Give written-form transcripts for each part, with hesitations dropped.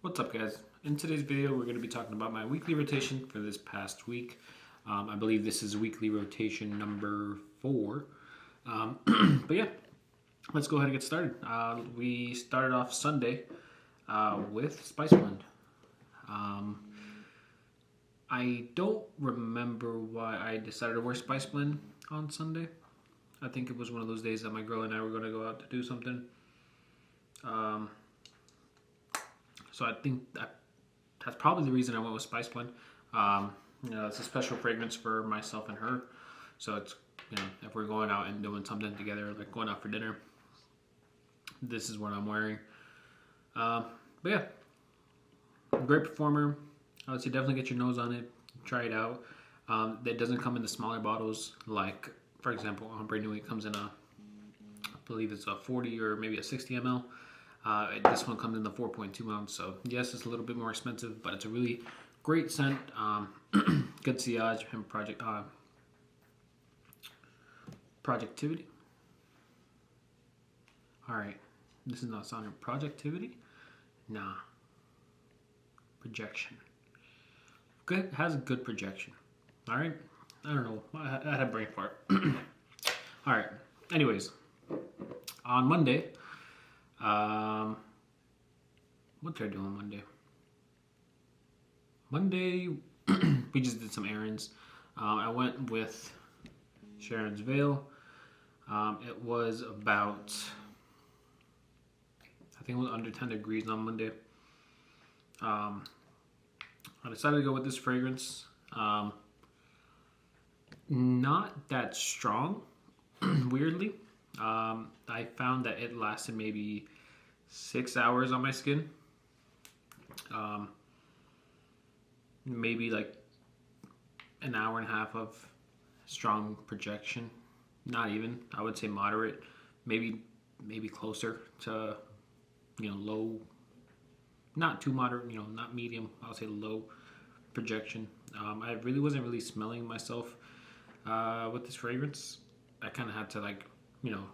What's up, guys? In today's video, we're going to be talking about my weekly rotation for this past week. I believe this is weekly rotation number 4. But yeah, let's go ahead and get started. We started off Sunday with Spice Blend. I don't remember why I decided to wear Spice Blend on Sunday. I think it was one of those days that my girl and I were going to go out to do something. So I think that's probably the reason I went with Spice Blend. It's a special fragrance for myself and her. So it's, if we're going out and doing something together, like going out for dinner, this is what I'm wearing. But yeah, great performer. I would say definitely get your nose on it, try it out. That doesn't come in the smaller bottles, like for example, Ombre Nui comes in I believe it's a 40 or maybe a 60 ml. This one comes in the 4.2 ounce, so yes, it's a little bit more expensive, but it's a really great scent. Good sillage and projectivity. All right, this is not sounding projectivity. Nah, projection. Good, has a good projection. All right, I don't know. I had a brain fart. All right. Anyways, on Monday. What did I do on Monday? Monday, we just did some errands. I went with Sharon's Vale. It was about, I think it was under 10 degrees on Monday. I decided to go with this fragrance. Not that strong, weirdly. I found that it lasted maybe 6 hours on my skin. Maybe like an hour and a half of strong projection. Not even. I would say moderate. Maybe closer to, low. Not too moderate, not medium. I would say low projection. I really wasn't really smelling myself with this fragrance. I kind of had to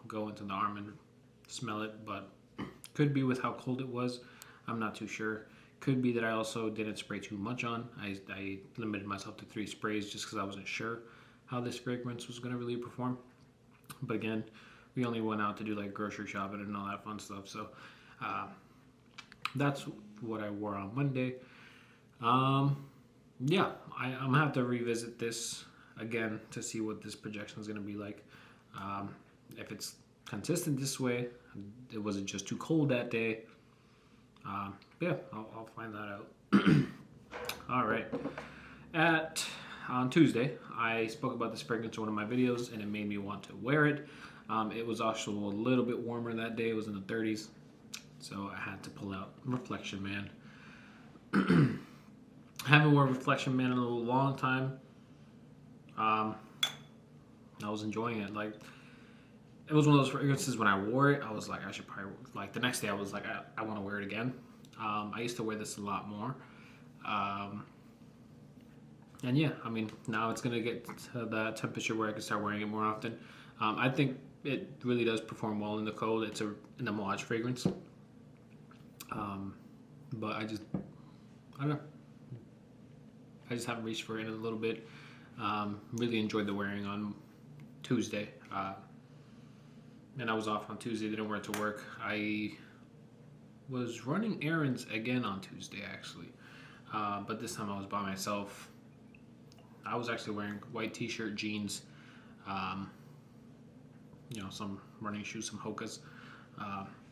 go into the arm and smell it, but could be with how cold it was. I'm not too sure. Could be that I also didn't spray too much on. I limited myself to 3 sprays just because I wasn't sure how this fragrance was going to really perform. But again, we only went out to do like grocery shopping and all that fun stuff. So that's what I wore on Monday. Yeah, I'm going to have to revisit this again to see what this projection is going to be like. If it's consistent this way, it wasn't just too cold that day. Yeah, I'll find that out. All right. On Tuesday, I spoke about this fragrance in one of my videos, and it made me want to wear it. It was also a little bit warmer that day. It was in the 30s, so I had to pull out Reflection Man. I haven't worn Reflection Man in a long time. I was enjoying it. It was one of those fragrances when I wore it, I was like, I should probably, the next day I was like, I want to wear it again. I used to wear this a lot more. And yeah, now it's going to get to that temperature where I can start wearing it more often. I think it really does perform well in the cold. It's an amouage fragrance. But I don't know. I just haven't reached for it in a little bit. Really enjoyed the wearing on Tuesday. And I was off on Tuesday, didn't wear it to work. I was running errands again on Tuesday, actually. But this time I was by myself. I was actually wearing white t-shirt, jeans, some running shoes, some Hokas.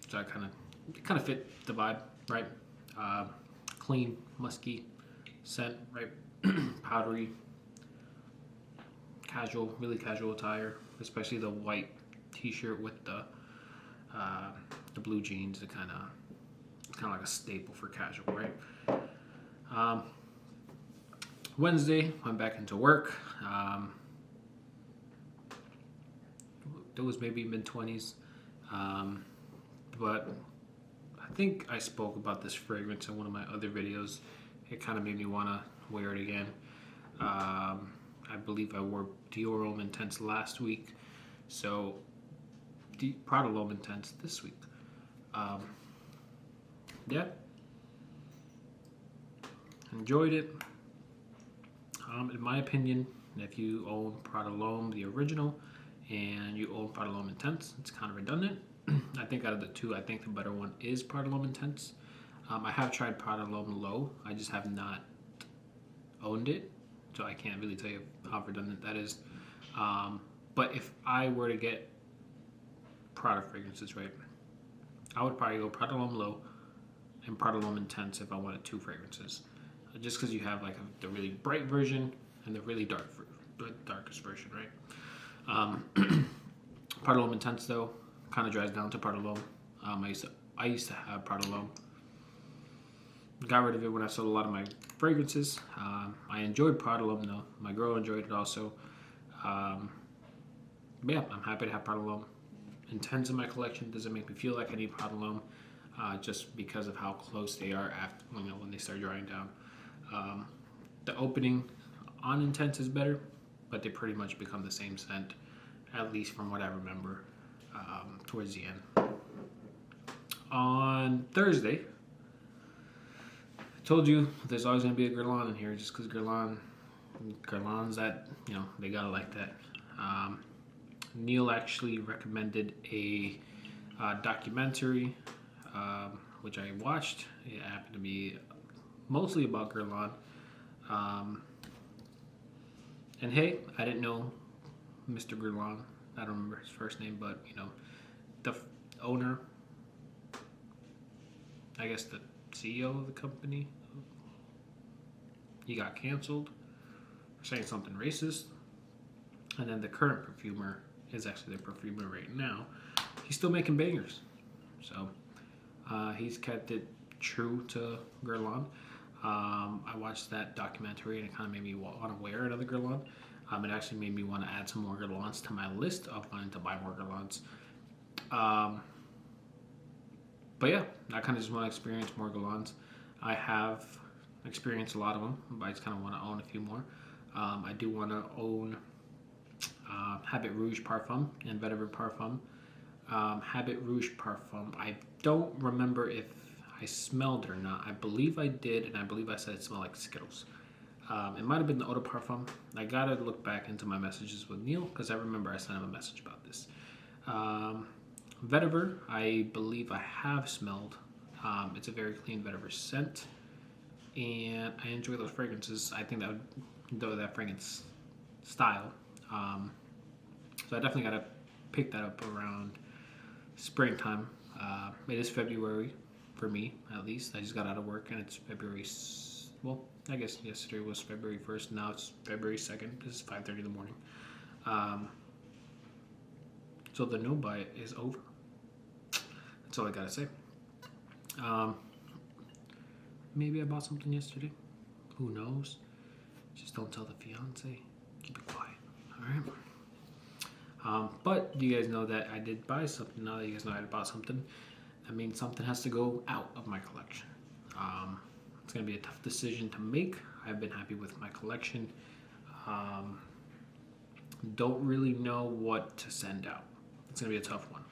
So it kind of fit the vibe, right? Clean, musky scent, right? Powdery, casual, really casual attire, especially the white t-shirt with the blue jeans. It kind of like a staple for casual, right? Wednesday, went back into work. It was maybe mid-20s, but I think I spoke about this fragrance in one of my other videos. It kind of made me want to wear it again. I believe I wore Dior Homme Intense last week, so Prada Homme Intense this week. Yeah, Enjoyed it. In my opinion, if you own Prada L'Homme, the original, and you own Prada L'Homme Intense, it's kind of redundant. I think out of the two, I think the better one is Prada L'Homme Intense. I have tried Prada L'Homme Low. I just have not owned it, so I can't really tell you how redundant that is. But if I were to get Prada fragrances, right, I would probably go Prada L'Homme Low and Prada L'Homme Intense if I wanted two fragrances. Just because you have like the really bright version and the really darkest version, right? Prada L'Homme Intense though kind of dries down to Prada L'Homme. I used to have Prada L'Homme. Got rid of it when I sold a lot of my fragrances. I enjoyed Prada L'Homme though. My girl enjoyed it also. But yeah, I'm happy to have Prada L'Homme Intense in my collection. Doesn't make me feel like I need Prada L'Homme, just because of how close they are after when they start drying down. The opening on Intense is better, but they pretty much become the same scent, at least from what I remember, towards the end. On Thursday, I told you there's always going to be a Guerlain in here, just because Guerlain's that, they gotta like that. Neil actually recommended a documentary, which I watched. It happened to be mostly about Guerlain. And hey, I didn't know Mr. Guerlain. I don't remember his first name, but the owner, I guess the CEO of the company, he got canceled for saying something racist. And then the current perfumer is actually the perfumer right now. He's still making bangers. So he's kept it true to Guerlain. I watched that documentary and it kind of made me want to wear another Guerlain. It actually made me want to add some more Guerlains to my list of wanting to buy more Guerlains. But yeah, I kind of just want to experience more Guerlains. I have experienced a lot of them, but I just kind of want to own a few more. I do want to own Habit Rouge Parfum and Vetiver Parfum. Habit Rouge Parfum, I don't remember if I smelled it or not. I believe I did, and I believe I said it smelled like Skittles. It might have been the Eau de Parfum. I gotta look back into my messages with Neil, because I remember I sent him a message about this. Vetiver, I believe I have smelled. It's a very clean Vetiver scent, and I enjoy those fragrances. I think that fragrance style. So I definitely gotta pick that up around springtime. It is February for me, at least. I just got out of work and it's February. Well, I guess yesterday was February 1st. Now it's February 2nd. This is 5:30 in the morning. So the no buy is over. That's all I gotta say. Maybe I bought something yesterday. Who knows? Just don't tell the fiance. Keep it quiet. All right. But you guys know that I did buy something. Now that you guys know I bought something, that means something has to go out of my collection. It's going to be a tough decision to make. I've been happy with my collection. Don't really know what to send out. It's going to be a tough one.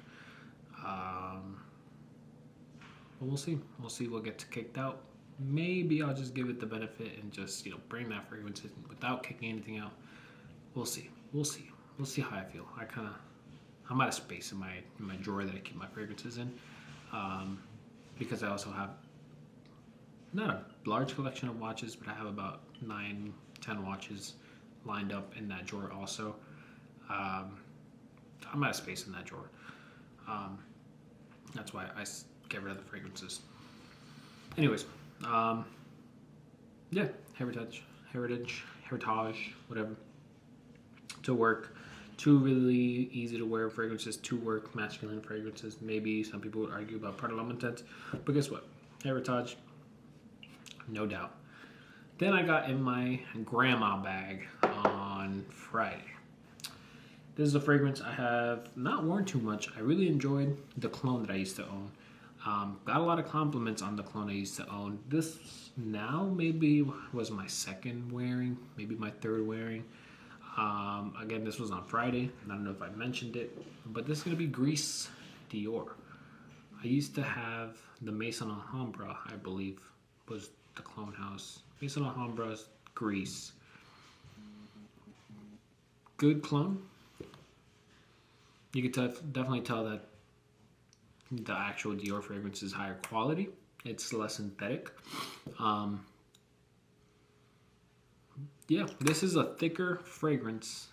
But we'll see. We'll see what gets kicked out. Maybe I'll just give it the benefit and just bring that fragrance in without kicking anything out. We'll see. We'll see how I feel. I'm out of space in my drawer that I keep my fragrances in, because I also have not a large collection of watches, but I have about 9-10 watches lined up in that drawer also. I'm out of space in that drawer. That's why I get rid of the fragrances. Anyways, yeah, heritage, whatever. To work, 2 really easy to wear fragrances, 2 work masculine fragrances. Maybe some people would argue about Prada L'Homme Intense, but guess what? Heritage, no doubt. Then I got in my grandma bag on Friday. This is a fragrance I have not worn too much. I really enjoyed the cologne that I used to own. Got a lot of compliments on the cologne I used to own. This now maybe was my second wearing, maybe my third wearing. Again, this was on Friday. I don't know if I mentioned it, but this is going to be Grease Dior. I used to have the Maison Alhambra, I believe, was the Clone House. Maison Alhambra's Grease. Good clone. You could definitely tell that the actual Dior fragrance is higher quality. It's less synthetic. Yeah, this is a thicker fragrance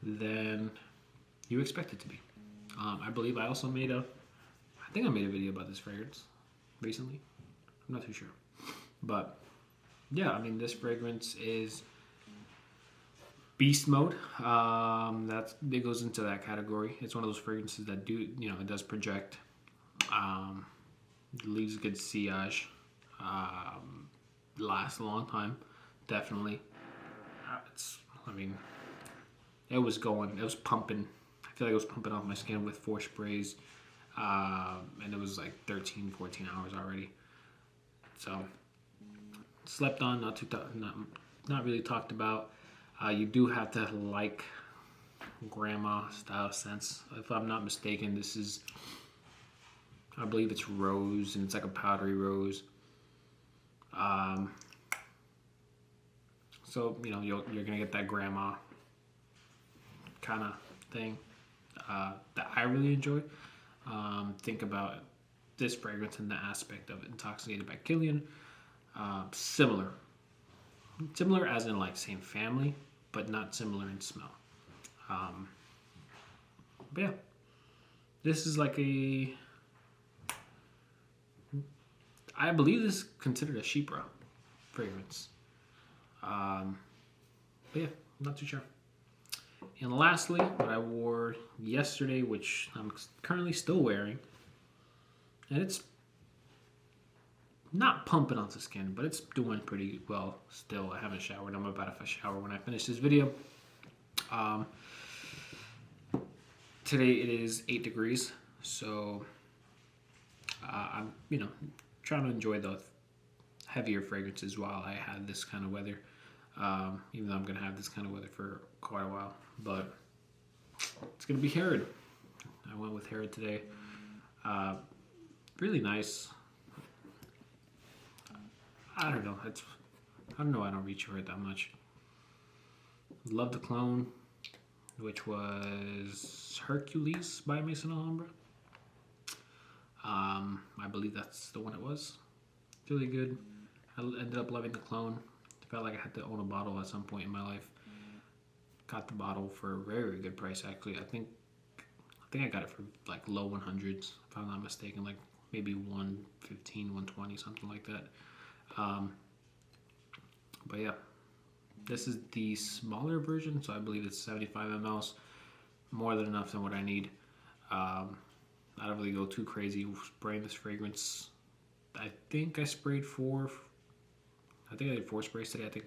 than you expect it to be. I believe I also made I think I made a video about this fragrance recently. I'm not too sure. But yeah, I mean, this fragrance is beast mode. It goes into that category. It's one of those fragrances that it does project. Leaves a good sillage. Lasts a long time, definitely. It was pumping. I feel like it was pumping off my skin with 4 sprays. And it was like 13, 14 hours already. So, slept on, not really talked about. You do have to like grandma style scents. If I'm not mistaken, this is, I believe it's rose, and it's like a powdery rose. So, you're gonna get that grandma kind of thing that I really enjoy. Think about this fragrance and the aspect of it, Intoxicated by Killian. Similar as in like same family, but not similar in smell. But yeah, this is like I believe this is considered a Chypre fragrance. But yeah, not too sure. And lastly, what I wore yesterday, which I'm currently still wearing, and it's not pumping off the skin, but it's doing pretty well still. I haven't showered. I'm about to shower when I finish this video. Today it is 8 degrees, so I'm trying to enjoy the heavier fragrances while I had this kind of weather. Even though I'm gonna have this kind of weather for quite a while, but it's gonna be Herod. I went with Herod today. Really nice. I don't know. I don't reach for it that much. Love the clone, which was Hercules by Maison Alhambra. I believe that's the one it was. It's really good. I ended up loving the clone. Felt like I had to own a bottle at some point in my life. Got the bottle for a very, very good price, actually. I think I got it for like low 100s, if I'm not mistaken, like maybe 115, 120, something like that. But yeah, this is the smaller version, so I believe it's 75 mLs, more than enough than what I need. I don't really go too crazy spraying this fragrance. I think I sprayed 4. I think I did 4 sprays today. I think,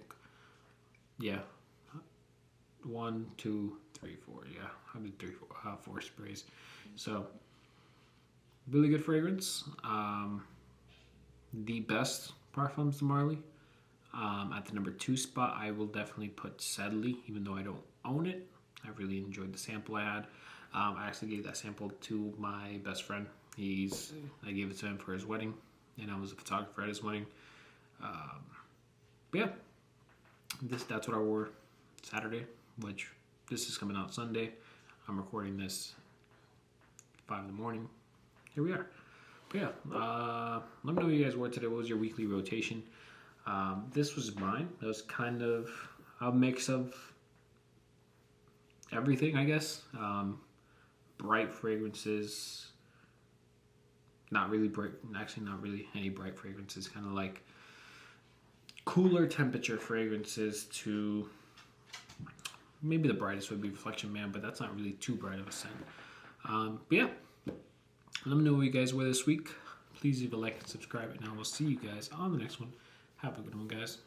yeah, 1, 2, 3, 4. Yeah, I did 4 sprays. So, really good fragrance. The best Parfums de Marly. At the number 2 spot, I will definitely put Sedley, even though I don't own it. I really enjoyed the sample I had. I actually gave that sample to my best friend. I gave it to him for his wedding, and I was a photographer at his wedding. But yeah, that's what I wore Saturday, which this is coming out Sunday. I'm recording this 5 in the morning. Here we are. But yeah, let me know what you guys wore today. What was your weekly rotation? This was mine. It was kind of a mix of everything, I guess. Bright fragrances. Not really bright. Actually, not really any bright fragrances. Kind of like cooler temperature fragrances to maybe the brightest would be Reflection Man, but that's not really too bright of a scent. But yeah, let me know what you guys were this week. Please leave a like and subscribe, and I will see you guys on the next one. Have a good one, guys.